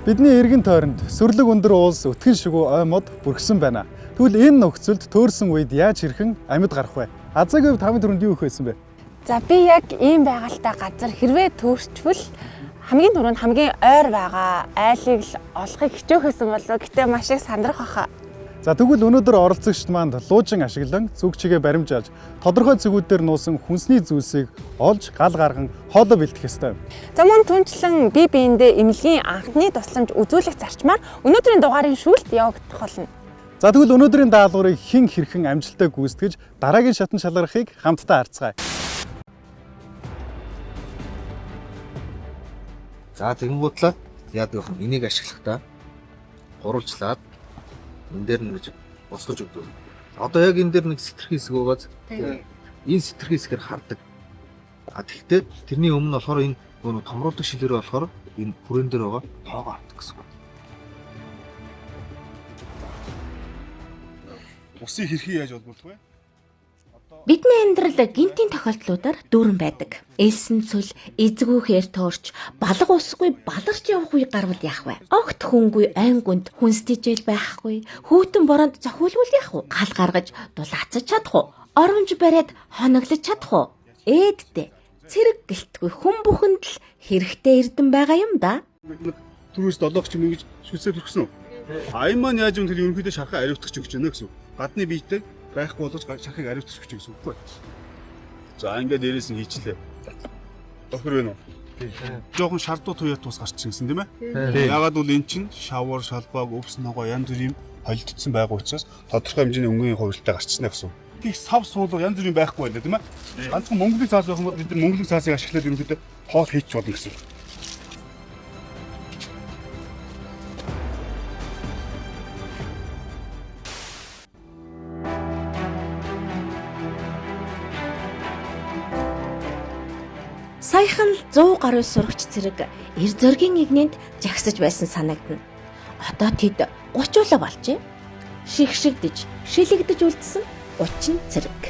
Бидний эргэн тойронд сүрлэг өндөр уулс өтгөн шигүү ой мод бүрхсэн байна. Тэгвэл энэ нөхцөлд төөрсөн үед яаж хэрхэн амьд гарах вэ? Азагийн хувьд хамгийн түрүүнд юу их байсан бэ? За би яг ийм байгальтай газар хэрвээ төөрчвөл хамгийн түрүүнд хамгийн ойр байгаа айлыг л олохыг хичээх байсан болов. Гэтэ маш их сандрах баха. За тэгвэл өнөөдөр оролцогчд манд луужин ашиглан зүг чигээ баримжаалж тодорхой зүгүүдээр нуусан хүнсний зүйлсийг олж гал гарган хоолой бэлдэх ёстой. За мөн түнчлэн бие биендээ эмнэлгийн анхны тусламж үзүүлэх зарчмаар өнөөдрийн дугаарын шүүлт явагдах болно. За тэгвэл өнөөдрийн даалгаврыг хэн хэрхэн амжилттай гүйцэтгэж дараагийн шатан шалгарахыг хамтдаа харцгаая. За тэгэнгүүтлээ яадаг вэ? Энийг ашиглахдаа гурвалжлаад энэ дээр нэг босгож өгдөг. Одоо яг энэ дээр нэг сэтэрхий хэсэг байгааз энэ сэтэрхий хэсгээр хардаг. Тэгэхдээ тэрний өмнө болохоор энэ нөгөө томруулдаг шилээр болохоор энэ хүрэн дээр байгаа тоогоо авдаг гэсэн үг. Усыг хэрхэн яаж олборлох вэ? Бидний амьдрал гинтийн тохиолдлуудаар дүүрэн байдаг. Элсэн цөл, эзгүүхээр туурч, балга усгүй баларч явах үе гарвал яах вэ? Огт хүнгүй айн гүнд хүнстэжэл байхгүй, хүүтэн бороонд зохиулвал яах вэ? Гал гаргаж дулаацаж чадах уу? Оромж бариад хоноглож чадах уу? Ээдтэй цэрэг гэлтгүй хүн бүхэнд л хэрэгтэй эрдэм байгаа юм да. Түрүүс 7 ч юм ингэж шүлсээр төрсөн үү? Аян маань яаж юм тэр ерөнхийдөө шархаа ариутгах гэж байна гэсэн үг. Гадны биетэй байхгүй болгож шархыг ариутгах гэж гэсэн үг байна. За ингээд дээрээс нь хийчлээ. Тохир байна уу? Жохон шардуу туяа тус гарчихсан тийм ээ? Ягаад бол эн чинь шавар, шалбааг, өвс ногоо янз бүрийн холилдсон байгаа учраас тодорхой хэмжээний өнгөний хувилтаа гарчихна гэсэн үг. Их сав суулга янз бүрийн байхгүй байна тийм ээ? Ганцхан мөнгөлөг цаас байх юм бол бид нар мөнгөлөг цаасыг ашиглаад ерөнхийдөө хоол хийчих болно гэсэн үг. Саяхан л 100 гаруй сурагч цэрэг эр зөргийн игнэнд жагсаж байсан санагдана. Одоо тэд 30 болжээ. Шигшигдэж, шилэгдэж үлдсэн 30 цэрэг.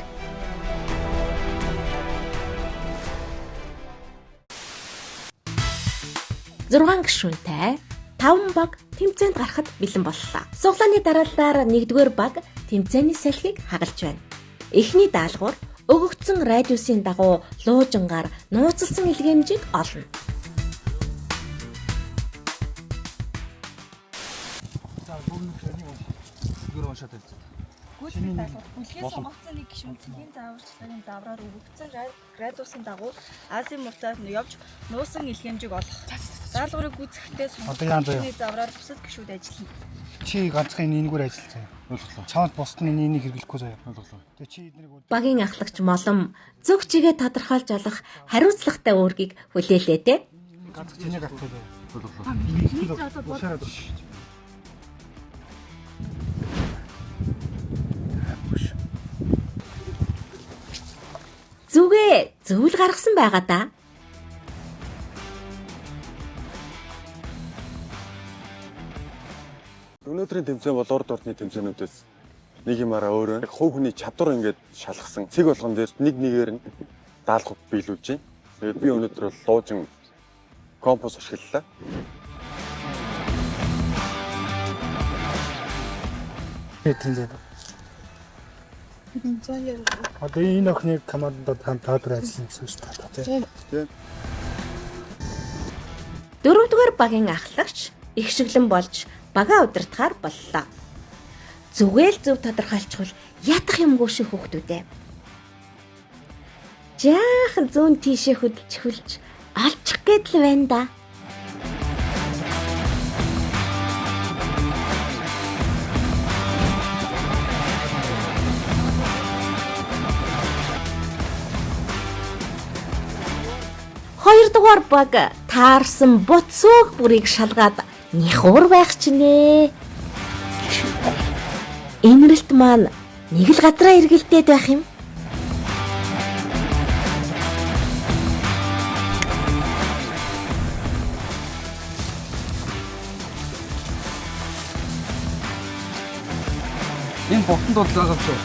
Зургаан гишүүнтэй 5 баг тэмцээнд гарахад бэлэн боллоо. Суглааны дараалалаар 1-р баг тэмцээний салхийг хагалж байна. Эхний даалгавар өгөгдсөн радиусын дагуу луужингаар нууцлсан илгээмжийг олно. За бүгд уншаад хэлсэн. Гүйцэтгэх даалгавар бүлгийн сонгогдсон нэг гишүүн цэгийн зааварчлагын давраар өгөгдсөн радиусын дагуу Азийн муртад явж нуусан илгээмжийг олох. Даалгаврыг гүйцэтгэхдээ сонгогдсон давраар бусад гишүүд ажиллана. Чи ганцхан энэгээр ажиллацгаа. Ойлголоо. Чамд бусд нь энийг хэрэглэхгүй заяа. Ойлголоо. Тэгээ чи эднийг Багийн ахлагч молом зөв чигээ тодорхойлж олох хариуцлагатай үүргийг хүлээлээ дээ. ганцхан чиний гарахгүй заяа. Ойлголоо. Зүгээ зөвл гаргасан байгаа да. Өнөөдрийн тэмцээн бол урд орны тэмцээнүүдээс нэг юмараа өөрөө хувь хүний чадвар ингээд шалгасан цэг болгон дээр нэгээр нь даалгавар биелүүлж байна. Тэгээд би өнөөдөр бол луужин компост ашиглалаа. тэмцээд. Одоо энэ охиныг командад хамтдаа ажиллана гэсэн шүү дээ. Тийм. 4-р багийн ахлагч их шиглэн болж багаа удирдахаар боллоо. Зүгээл зөв тодорхойлчихвол ятах юмгүй шүү хүүхдүүдээ. Жаахан зүүн тийшээ хөдөлж хөлж алчих гэдэл байна да. Хоёрдугаар баг таарсан буцууг бүрийг шалгаад нихур байх ч нэ. Инрэлт маань нэг л газраа эргэлдээд байх юм. Энэ бохтон бодлоо гав шүү.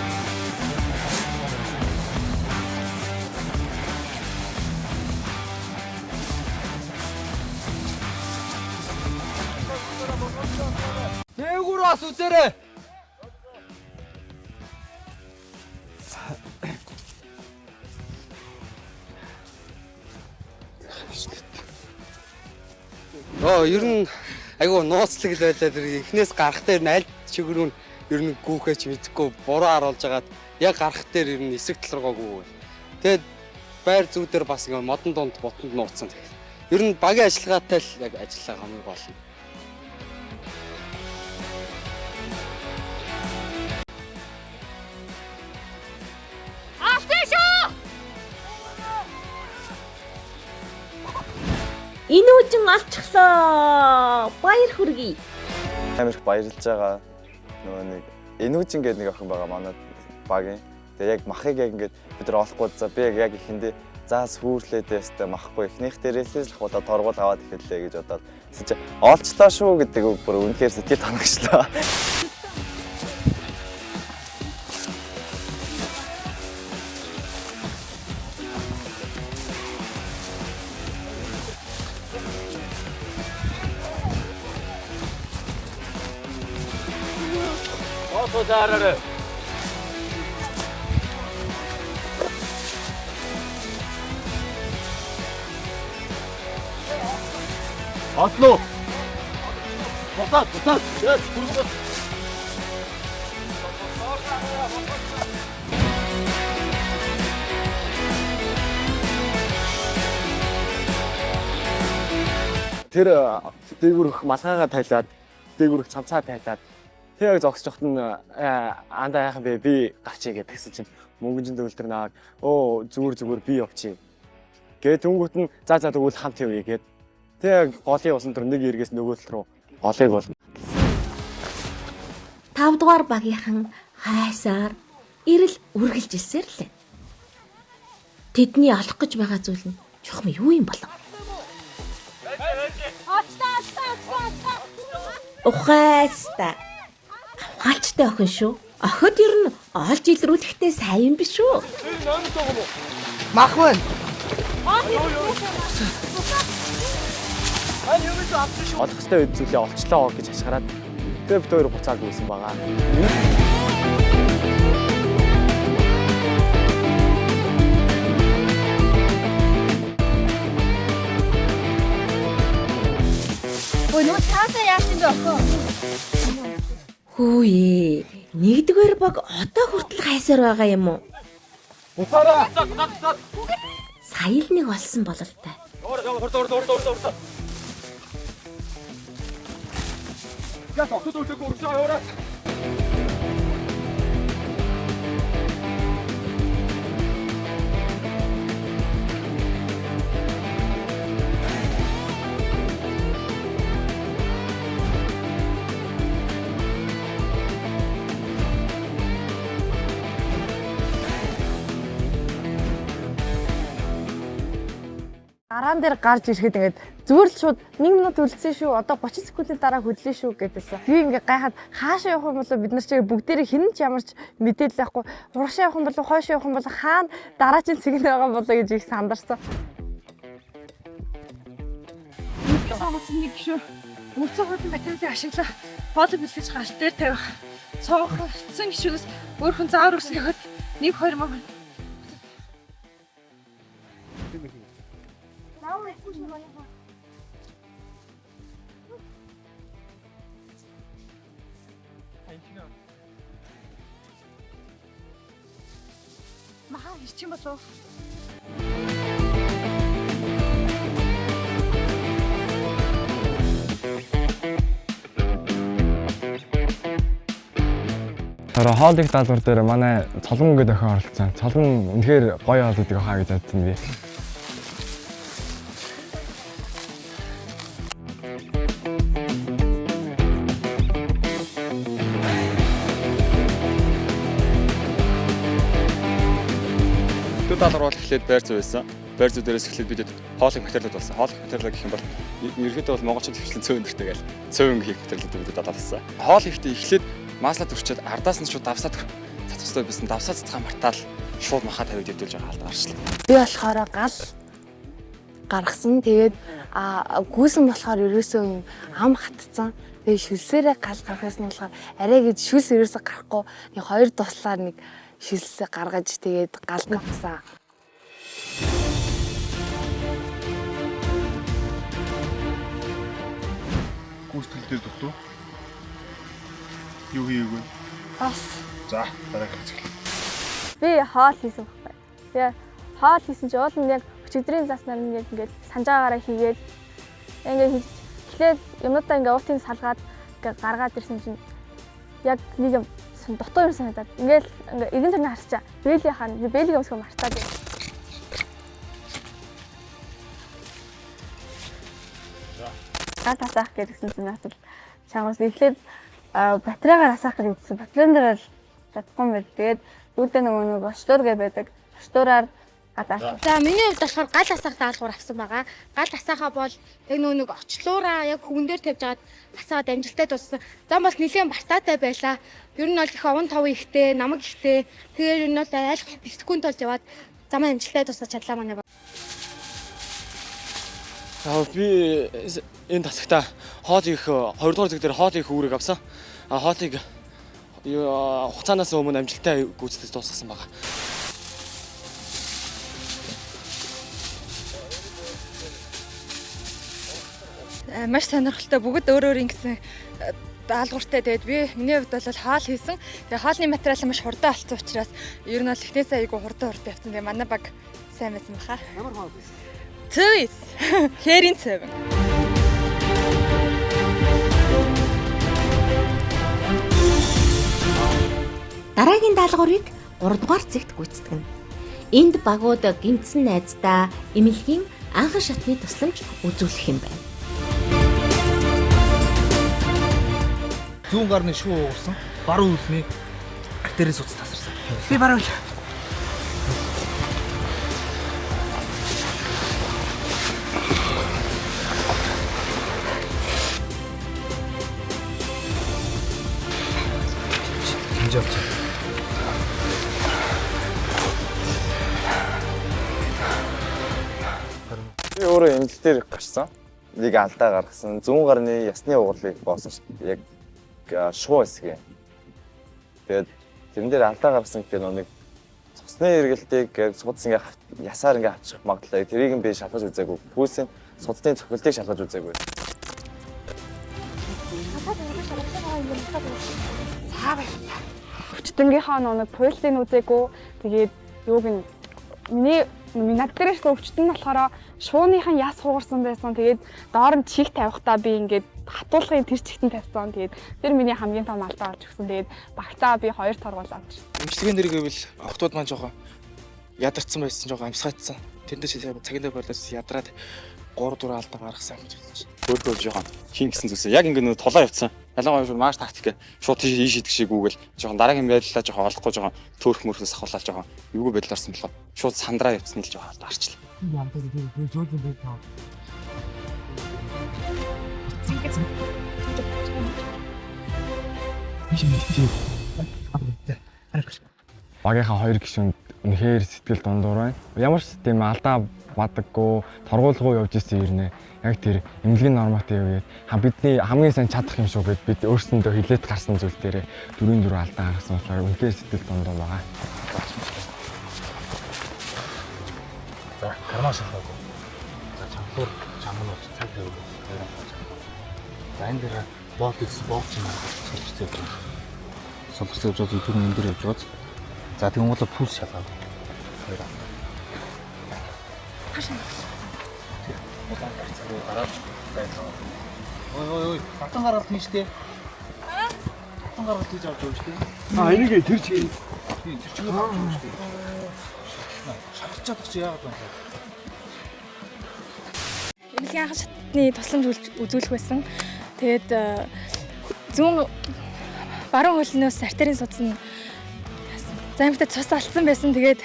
Аваас үзээрэй. Ер нь айгүй нууцлаг л байлаа. Тэр эхнээс гарах дээр нь аль чигрүүн ер нь гүүхээч мэдхгүй буруу харуулж агаад яг гарах дээр ер нь эсрэг талруугаагүй. Тэгээд байр зүү дээр бас ингээ модон дунд ботонд нууцсан. Ер нь багийн ажиллагаатай л яг ажиллаа хамгийн гол нь. Инүүжин алчглаа. Баяр хүргэе. Амар их баярлж байгаа. Нөгөө нэг Инүүжин гэдэг нэг охин байгаа манай багийн. Тэгээ яг махыг яг ингээд бид нар олохгүй за би яг ихэндээ за сүрлээд ястай махгүй эхнийх дээрээс л хаваа торгуул аваад эхэллээ гэж бодоод чи олчлаа шүү гэдэг үг бүр үнэхээр сэтгэл танагчлаа. Заараарай. Атлуу. Бутаа. Яа, бүргэн. Тэр дээгүүрх малгайгаа тайлаад дээгүүрх цамцаа тайлаад тэг яг зогсож хот нь андаа яахан бэ би гарчээ гэж тэгсэн чинь мөнгөжин төгөлтөр наваад зүгээр би явчих. Гээ тэнгуут нь за тэгвэл хамт явъя гэд тэг голын усан төр нэг эргээс нөгөө тал руу голыг бол 5 дугаар багийнхан хайсаар ирэл үргэлж илсээр лээ. Тэдний олох гэж байгаа зүйл нь чухам юу юм болов? Ухааста. Хаачтай охин шүү. Охид ер нь олж илрүүлэхтэй сайн юм биш үү? Мах байна. олох ёстой үед зүйлээ олчлоо гэж ашгараад тэгээ бид хоёр буцаад үүсэн байгаа. Ой, нөө цаасаа яасан бэ охин? Хөөе. Нэгдүгээр баг одоо хүртэл хайсаар байгаа юм уу? Бутаараа. Сая л нэг олсон бололтой. Урд. Я тогтод үлдэх уршаа яваарай. Гараан дээр гарч ирэхэд ингээд зүгээр л шууд 1 минут үлдсэн шүү. Одоо 30 секундын дараа хөдлөө шүү гэдээсэн. Би ингээд гайхаад хаашаа явах юм бол бид нар чигээр бүгдээрээ хинэн ч ямарч мэдээлэл байхгүй. Урагшаа явах юм бол хойшоо явах юм бол хаана дараагийн цэгэн байгаа болоо гэж их сандарсан. Сагсан нэг шүү. Мөцөөгөө материалыг ашиглах, боол бэлгэж гал дээр тавих. Цоогцсон гişгээс өөр хүн заавар өсгөхөд 1-2 мөн. Маха ирчих болов. Тэр хоолыг даалгавар дээр манай цолон гэдэг охин оролцсон. Цолон үнэхээр гоё хоол гэдэг хаа гэж бодсон би. Даалгавар эхлээд байр зүй байсан. Байр зүй дээрээс эхлээд бид хоолыг материалууд болсон. Хоолыг материал гэх юм бол ерөнхийдөө бол монголчууд хвчлэн цөөн дэртэй гэл цөөн хийх материалууд бид даалгаварсан. Хоол хийхдээ эхлээд маслаа төрчөөд ардаас нь шууд давсаад цацстай байсан. Давсаа цацгаа мартаал шууд маха тавьд ядуулж байгаа халд гарчлаа. Би болохоор гал гаргасан. Тэгээд гүйсэн болохоор ерөөсөө юм ам хатцсан. Тэгээд шүлсээрээ гал гаргасан нь болохоор арай гэж шүлс ерөөсөө гарахгүй. Нэг хоёр туслаар нэг шүлсээ гаргаж тэгээд гал гаргасан. Гүйцэтгэл дээр дутуу. Юу хийгээгүй? Бас. За, дараагийн хэсэг. Би хоол хийсэн байхгүй. Тэгээ хоол хийсэн чинь уул нь яг өчигдрийн заснаар нь яг ингээд санджаагаараа хийгээд ингээд хийж эхлээд юмудаа ингээд уутыг салгаад ингээд гаргаад ирсэн чинь яг нэг юм дутуу юм санагдаад ингээд игэн төрний харчаа бэлгийн өмсгөө мартаад байна. Гал асаах гэсэн чинь надад чангаас эхлээд батарейгаар асаах гэж үзсэн. Батарейн дээр л чадахгүй юм байл. Тэгээд үүдээ нэг очлуур гэ байдаг. Очлуураар гадаа. За миний хувьд болохоор гал асаах даалгавар авсан байгаа. Гал асаахаа бол яг нэг очлуураа яг хүгэн дээр тавьж агаад асаад амжилттай дууссан. Зам бол нэлээд бартаатай байлаа. Ер нь бол их овон тов ихтэй, намаг ихтэй. Тэгээд ер нь бол айл бэлтгэхүйн тулд яваад замаа амжилттай дуусгаж чадлаа манай. Би энэ тасагта хоол их 2 дугаар зэг дээр хоол их үүрэг авсан. Хоолыг хугацаанаас өмнө амжилттай гүйцэтгэж дуусгасан байгаа. Маш сонирхолтой бүгд өөр ингэсэн даалгавартай. Тэгээд миний хувьд бол хоол хийсэн. Тэгээд хоолны материал маш хурдан олцсон учраас ер нь бол эхнээсээ айгүй хурдан явсан. Тэгээд манай баг сайн байсан баха. Ямар хоол вэ? Цэвис. Хэрийн цэв. Дараагийн даалгаврыг 3 дугаар зэгт гүйцэтгэнэ. Энд багууд гимтсэн найздаа эмнэлгийн анхан шатны тусламж үзүүлэх юм байна. Зүүн гарны шуу уурсан, баруун үлний артерис утас тасарсан. Би баруун. Би өөрөө эмнэлэг дээр гарсан. Нэг алдаа гаргасан. Зүүн гарны ясны угарлыг боосон яг шуу хэсэг. Тэгээд тэрэн дээр алдаа гаргасан гэдэг нэг цусны эргэлтийг судас ингээ ясаар ингээ авчих магадлал. Тэрийг би шалгаж үзээгүй. Пульсийн судасны цохилтыг шалгаж үзээгүй. Өчтөнгийнхаа нэг пульсыг үзээгүй. Тэгээд юуг нь миний над дээрээс өвчтөн болохоор шууныхан яс хугарсан байсан. Тэгээд доор нь чих тавихтаа би ингээд хатуулгын тэр чигтэн тавьсан. Тэгээд тэр миний хамгийн том алдаа болж өгсөн. Тэгээд багтаа би 2 торгуул авчихсан. Эмчилгээний дэр гэвэл охтууд маань жоохон ядарсан байсан, жоохон амсгайтсан. Тэрэндээ цагийн дээр болоос ядраад 3 4 алдаа гаргасан юм гэж. Өөрөө жоохон хийн гэсэн зүйлсээ яг ингэ нэг тулаа явцсан. Ялангуяа шууд маш тактик шууд ийш идэх шигүүгэл жоохон дараагийн байдлаа жоохон олохгүй жоохон төөрх мөрхөөс ахуулаад жоохон эвгүй байдлаарсан болохоор шууд сандраа явцсан л жоохон арчлаа. Багийнхаа 2 гишүүнд үнэхээр сэтгэл дундуур байна. Ямар ч тийм алдаа бадаггүй, торгуулгүй явж ирсэн ирнэ. Яг тэр эмнэлгийн норматив үед бидний хамгийн сайн чадах юм шүү гэд бид өөрсөндөө хилээд гарсан зүйл дээр 4 алдаа гаргасан болохоор үнэхээр сэтгэл дундуур байгаа. За, карман шахаагүй. За, чамхуур чамнууд цаг тавиул. За, энэ дээр боолтс боолч юм солилцоо явж байна. Солилцоо явж байгаа түр энэ дээр явж байгаа. За, тэгвэл бол пульс шалгаагүй. Хоёр. Хашаа. Ой, хатан гаргалт нь штэ. Хатан гаргалт хийж авч байгаа штэ. Энийг тэр чигээр. Тэр чигээр авч байгаа штэ. Шатч чадах чи яагаад байна? Эмнэлгийн анхан шатны тусламж үзүүлэх байсан. Тэгээд зүүн баруун хөлнөөс артерийн судас нь замигтай цус алдсан байсан. Тэгээд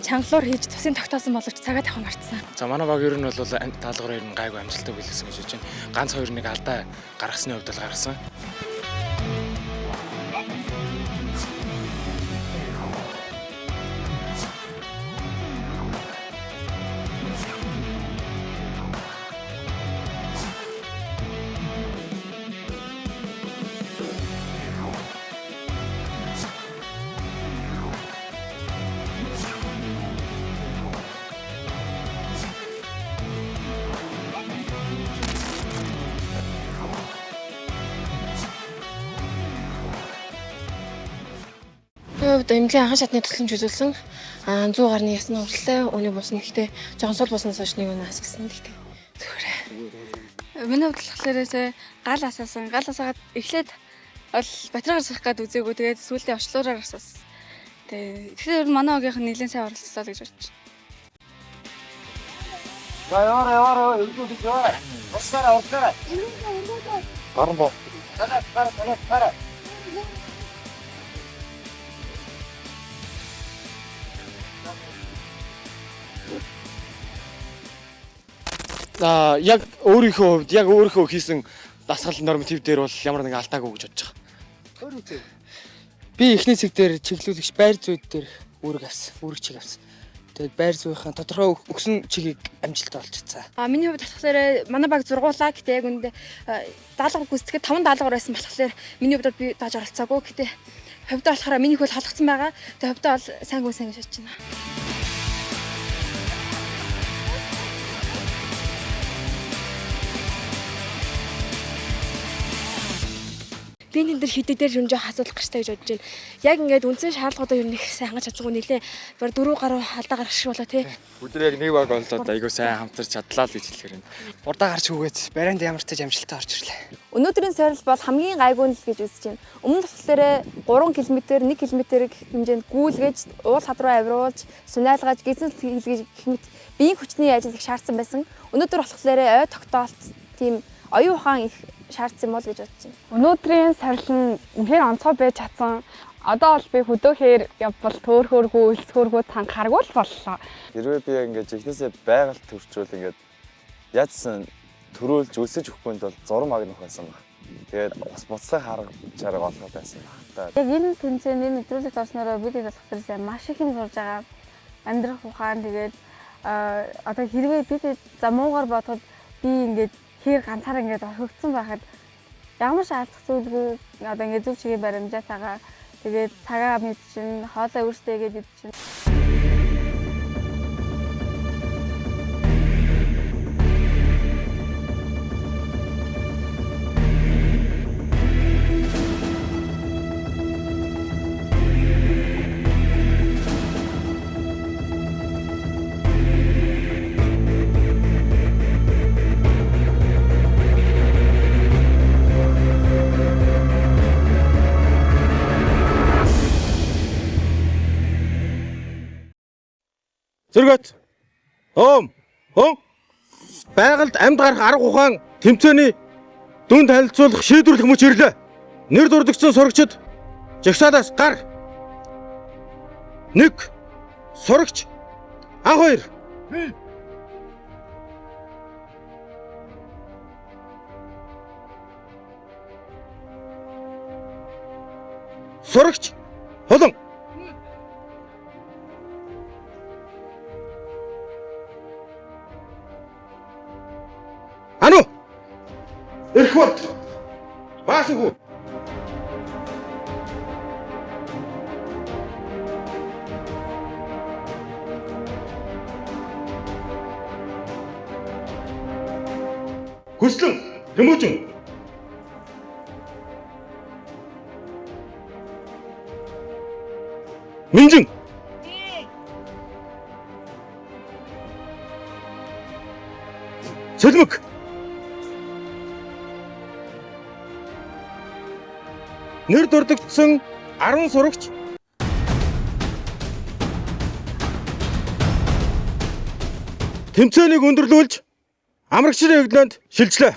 чангалуур хийж тусын тогтоосон боловч цагаа тавих мартсан. За манай баг ер нь бол даалгавраар ер нь гайгүй амжилттай биелсэн гэж бодож байна. Ганц 2-1 алдаа гаргасны хувьд бол гаргасан. хувьд эмнэлгийн анхан шатны төсөлмж үзүүлсэн 100 гаруй ясны хүрэлтэй өний бусна гэхдээ жоохон сул буснаас хойш нэг өнөө асгсан гэхдээ зүгээр. Миний хувьд болохоор гал асаагаад эхлээд бол батраагаар сах гээд үзээгүй тэгээд сүүлдээ очлуураар асуусан. Тэгэхээр манай огийнх нь нэлээд сайн оролцлоо гэж бодож байна. Яараа өгдөө. Орсараа. Гаран боо. Гара. Яг өөрийнхөө хийсэн дасгал норматив дээр бол ямар нэгэн алдаагүй гэж бодож байгаа. Би эхний цэг дээр чиглүүлэгч байр зүйд дээр үүрэг чиг авсан. Тэгээд байр зүйн тодорхой өгсөн чигийг амжилттай олж чадсан. Миний хувьд болохоор манай баг зургуулаа гэтээ яг үндэ даалгавар гүйцэтгэхэд 5 даалгавар байсан болохоор миний хувьд би дааж оролцоогүй гэтээ хувьдаа болохоор миний хөл халагдсан байгаа. Тэгээд хувьдаа бол сайн гэж бодож байна. Би энэ дээр хидэдээр юм жоох асуудал гарчтай гэж бодож байна. Яг ингээд үндсэн шаардлагуудаа юм нэг сайн хангаж чадсангүй нэлээ бар 4 гаруй алдаа гарах шиг болоо тий. Өдөр яг нэг баг олдоод айгуу сайн хамтарч чадлаа л гэж хэлэхээр байна. Урдаа гарч үгээд барианд ямар ч амжилттай орж ирлээ. Өнөөдрийн сорил бол хамгийн гайгүй нь л гэж үзэж байна. Өмнө нь болохоор 3 км 1 км хэмжээнд гүйлгэж, уул хад руу авируулж, сунаалгаж, гизэн хийлгэж гэх мэт биеийн хүчний ажил их шаардсан байсан. Өнөөдөр болохоор ой тогтоолт тийм оюун ухаан их шаардсан юм бол гэж бодож байна. Өнөөдрийн сорил нь үнэхээр онцгой байж чадсан. Одоо бол би хөдөөхээр явбал төөрхөөргөө, өлсгөөргөө танхааргүй л боллоо. Хэрвээ би ингэж ихнээсээ байгальд төрчвөл ингэж яадсан төрөөлж өсөж өгөхгүй бол зурм агнах байсан баг. Тэгээд бас буцлаа харгаж чарга олгоод байсан баг. Яг энэ тэмцээний нэвтрүүлэгт орснороо бид болохоор маш их юм сурж байгаа. Амьдрах ухаан тэгээд одоо хэрвээ бид замуугаар бодоход би ингэж хэр ганцаараа ингэж орхигдсон байхад ямар ч алдах зүйлгүй одоо ингэ зөв чигээр баримжаа тагаа тэгээд цагаа мэдчин хоолой өөртөө гэж идчин. Зэрэгт байгальд амьд гарах арга ухаан тэмцээний дүн танилцуулах шийдвэрлэх мөч ирлээ. Нэр дурдгдсан сурагчид жагсаалаас гар. 1 сурагч анх 2 сурагч холон Ану! Эрхвард! Баасгүй! Хүслэн! Тэмүүжин! Минжин! Сэлмэг! Нэр дурдгдсан 10 сурагч тэмцээнийг өндөрлүүлж амрагчдын эгнэнд шилжлээ.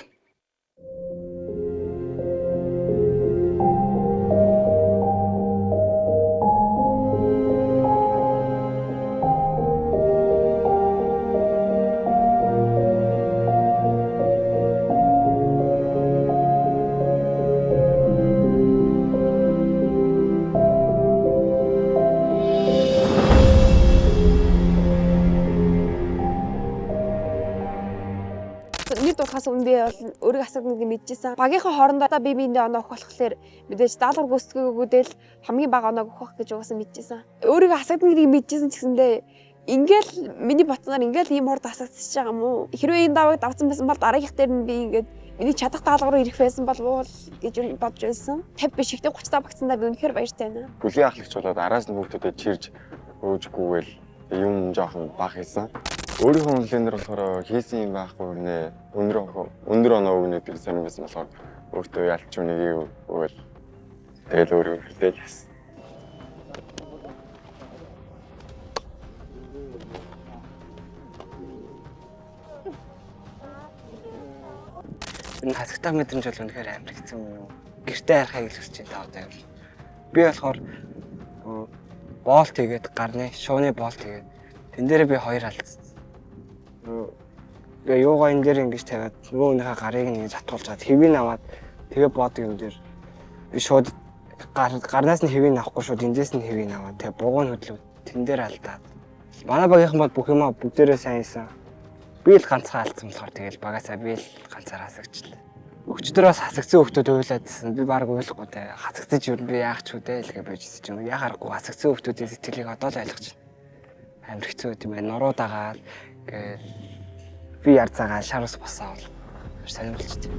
Би өөрийг асуугныг мэдчихсэн. Багийнхаа хоорондоо би биендээ оноо өгөх болохоор мэдээж даалгавар гүйцэтгийгүүдэл хамгийн бага оноог өгөх гэж угаасаа мэдчихсэн. Өөрийгөө асуугныг мэдчихсэн ч гэсэндээ ингээл миний ботноор ингээл ийм хурд асагдчихж байгаа юм уу? Хэрвээ энэ давыг давсан байсан бол дараагийнх дээр нь би ингээд Миний чадах даалгавар ирэх байсан болов уу гэж бодож байсан. 50 биш ихтэй 35 багцсандаа би үнэхээр баяртай байна. Бүлийн ахлагч болоод араас нь хүүхдүүдэд чирж өгөөжгүйгээл юм жоохон баг хийсэн. Өөрийнхөө үнэлээнээр болохоор хийсэн юм байхгүй нэ. Өндөр оноо өгнө гэдэг сонирм байсан болохоор өөртөө ялч үнийг өгөөл тэгэл өөрөө хэлтэл яасан. Энэ хасагтай мэдрэмж бол үнэхээр амар хэцүү юм. Гэртээ харахыг л хүсэж байна одоо юм. Би болохоор боолт хийгээд гарны шууны боолт хийгээд тэн дээр би 2 алдсан. Тэгээ юугаа энэ дээр ингэж тавиад нөгөө хүнийхээ гарыг нэг затгуулж чад хэвийг аваад тэгээ боодог юм дээр би шууд гарнаас нь хэвийг авахгүй шууд эндээс нь хэвийг аваад тэгээ бугуун хөдлөв тэн дээр алдаад. Манай багийнхан бол бүх юмаа бүгдээрээ сайн хийсэн. Би л ганцхан алдсан болохоор тэгэл багасаа би л ганцаараа хасагчлаа. Өчтөрөөс хасагцсан хүмүүс уйлаадсэн. Би баг ойлгохгүй те. Хасагцж юу би яах ч үдэ л гэж бодсон ч юм. Яхаарахгүй хасагцсан хүмүүсийн сэтгэлийг одоо л ойлгож байна. Амар хэцүү юм байна. Нуруу дагаал гээл би яр цагаал шар ус босоо бол сонирхолтой.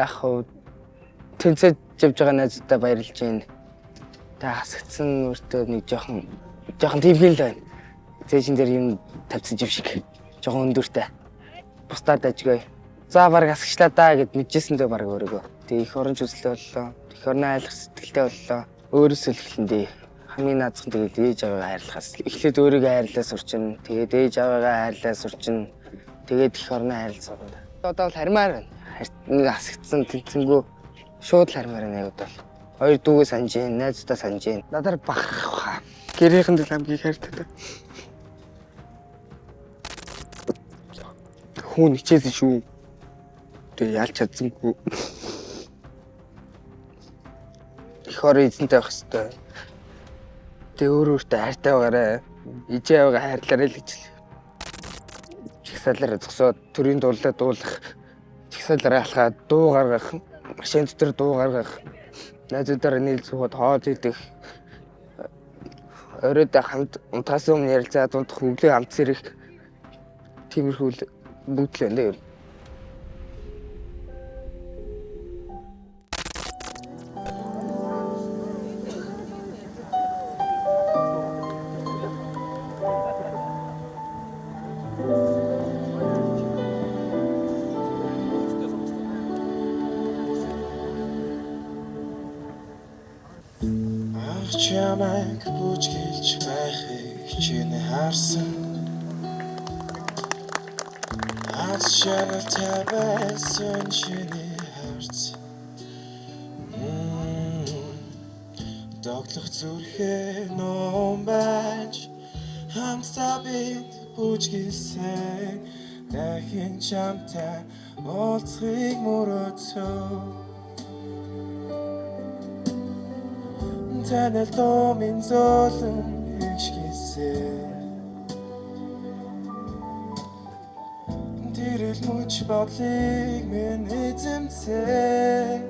Яг тэнцэж явж байгаа найзуудтай баярлж байна. Тэгээ хасагдсан өөртөө нэг жоохон төвхөн л байна. Зээжин дээр юм тавьсан жив шиг. Жоохон өндөртэй. Бусдад ажгүй. За баг хасагчлаа даа гэд мэдчихсэн дөө баг өөрийгөө. Тэгээ их орон жүслээ боллоо. Их орны айлах сэтгэлтэй боллоо. Өөрөөсөө л эхлэндээ. Хамгийн наазхан тэгээд ээж аваагаа хайрлахаас эхлээд өөрийгөө хайрлаа сурчин. Тэгээд ээж аваагаа хайрлаа сурчин. Тэгээд их орны хайрлал сурна. Одоо бол хармаар байна. Нэг хасагдсан тэнцэнгүү шууд л хармаар байна яг бол. Хоёр дүүгээ санаж гин, найзуудаа санаж гин. Надаар бах. Гэрийнхэн л хамгийн хайртай. Хүн хичээсэн шүү. Тэгээ ялч чадсангүй. Их орон эзэнтэй байх хэвээр. Тэгээ өөртөө хайртай байгаарай. Ижээ аваагаа хайрлаарай л гэж л. Чигсаалаараа зогсоод төрийн дуулаа дуулах. Чигсаалаараа алхаад дуу гаргах. Машин дотор дуу гаргах. Найзуудаараа нийл суугаад хоол идэх. Оройдоо хамт унтахаас өмнө ярилцаад унтах өглөө хамт сэрэх. Тиймэрхүү бүгд л энэ. Чамайг бүжгэлж байхыг чиний харсан. Аз шаралтай байсан чиний харц. Доглох зүрхээ ном байж хамтдаа бид бүжгэлсэн. Дахин чамтай уулзахыг мөрөөдсөн. Танай томин золон ишгисээ. Тэрэл мөч бодлыг минь эзэмсээ.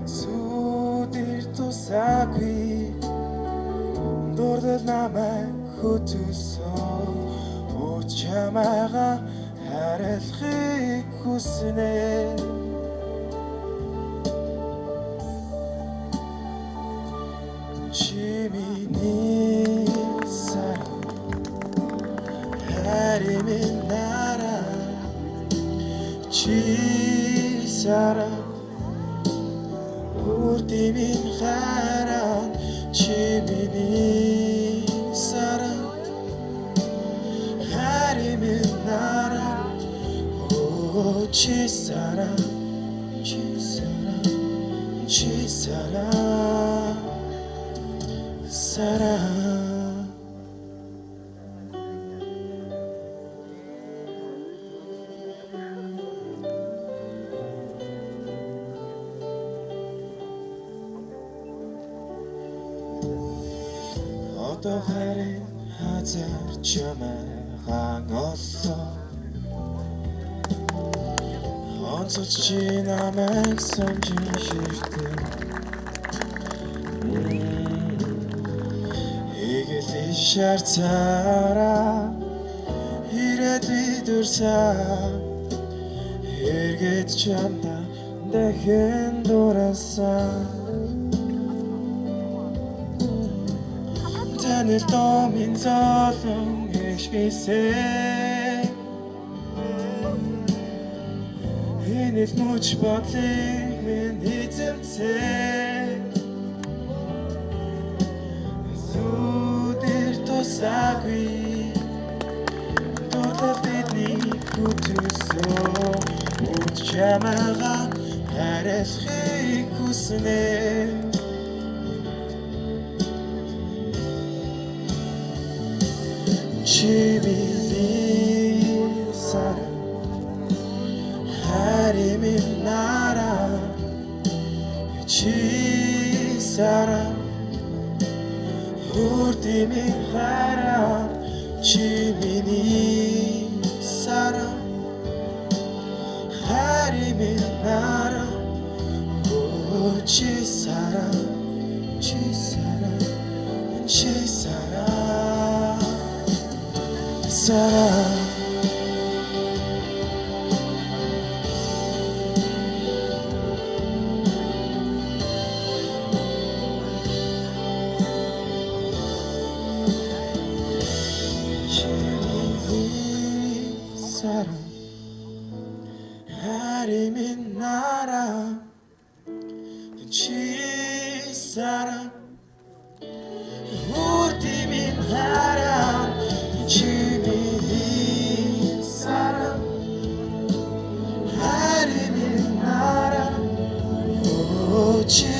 Сүдэр тусаагүй дурдал намайг хөтөлсөн. Чамайгаа хайрлахыг хүснэ. Чиминий саран харимын нара чи саран үрдимин харан чиминий саран харимын нара о чи саран чи саран чи саран Sarah. Одоо харин хазар чамайгаа оллоо. onsuz чи намайг сонжин ширтэн Игэл шарцаараа ирээд бидүрсаа эргээд чамда дахин дураасан Танил домын золон эшбисээ Энэл мөч бодлыг минь эзэмцээ Зүдэр тусаагүй Дутал бидний хүтүсөө Үт чамаага харилцахыг хүснэ Чимийн сара харимын нара чи сара хүртимийн хара чимийн сара харимын нара чи сара чи сара чи сара Sara Sara Harimin nara Chi Sara Urtimin hara Chi Chi